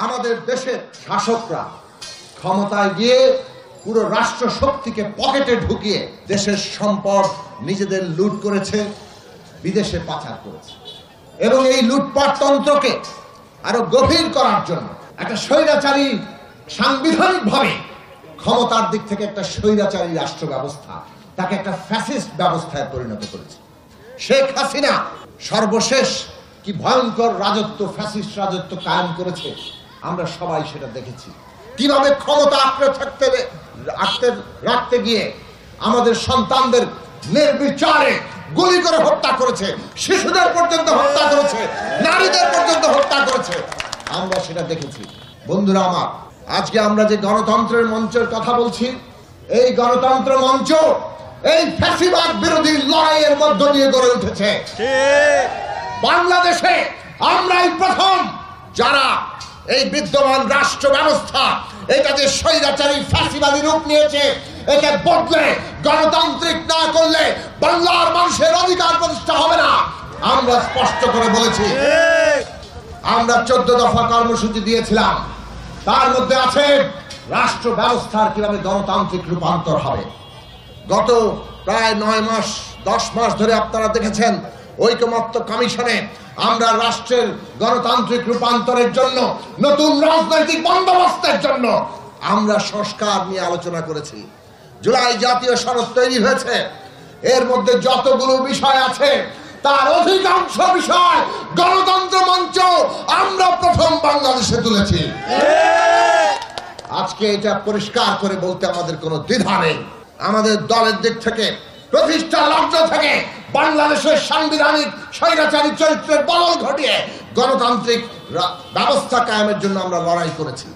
আমাদের দেশের শাসকরা ক্ষমতায় গিয়ে পুরো রাষ্ট্র শক্তিকে পকেটে ঢুকিয়ে দেশের সম্পদ নিজেদের লুট করেছে, বিদেশে পাচার করেছে এবং এই লুটপাট তন্ত্রকে আরো গভীর করার জন্য একটা স্বৈরাচারী সাংবিধানিকভাবে ক্ষমতার দিক থেকে একটা স্বৈরাচারী রাষ্ট্র ব্যবস্থা তাকে একটা ফ্যাসিস্ট ব্যবস্থায় পরিণত করেছে। শেখ হাসিনা সর্বশেষ কি ভয়ঙ্কর রাজত্ব, ফ্যাসিস্ট রাজত্ব কায়েম করেছে, আমরা সবাই সেটা দেখেছি। কিভাবে ক্ষমতা রাখতে গিয়ে আমাদের সন্তানদের নির্বিচারে গুলি করে হত্যা করেছে, শিশুদের পর্যন্ত হত্যা করেছে, নারীদের পর্যন্ত হত্যা করেছে, আমরা সেটা দেখেছি। বন্ধুরা আমার, আজকে আমরা যে গণতন্ত্রের মঞ্চের কথা বলছি, এই গণতন্ত্র মঞ্চ এই ফ্যাসিবাদ বিরোধী লড়াইয়ের মধ্য দিয়ে গড়ে উঠেছে। বাংলাদেশে আমরাই প্রথম যারা এই বিদ্যমান রাষ্ট্র ব্যবস্থা, এটা যে স্বৈরাচারী ফ্যাসিবাদী রূপ নিয়েছে, একে বদলে গণতান্ত্রিক না করলে বাংলার মানুষের অধিকার প্রতিষ্ঠা হবে না। আমরা স্পষ্ট করে বলেছি, আমরা 14 দফা কর্মসূচি দিয়েছিলাম, তার মধ্যে আছে রাষ্ট্র ব্যবস্থার কিভাবে গণতান্ত্রিক রূপান্তর হবে। গত প্রায় 9-10 মাস ধরে আপনারা দেখেছেন ঐকমত্য কমিশনে আমরা রাষ্ট্রের গণতান্ত্রিক রূপান্তরের জন্য, নতুন রাজনৈতিক বন্দোবস্তের জন্য আমরা সংস্কার নিয়ে আলোচনা করেছি। জুলাই জাতীয় সনদ তৈরি হয়েছে, এর মধ্যে যতগুলো বিষয় আছে তার অধিকাংশ বিষয় গণতন্ত্র মঞ্চ আমরা প্রথম বাংলাদেশে তুলেছি। আজকে এটা পরিষ্কার করে বলতে আমাদের কোনো দ্বিধা নেই। আমাদের দলের দিক থেকে প্রতিষ্ঠা লগ্ন থেকে বাংলাদেশের সাংবিধানিক স্বৈরাচারী চরিত্রের বদল ঘটিয়ে গণতান্ত্রিক ব্যবস্থা কায়েমের জন্য আমরা লড়াই করেছি।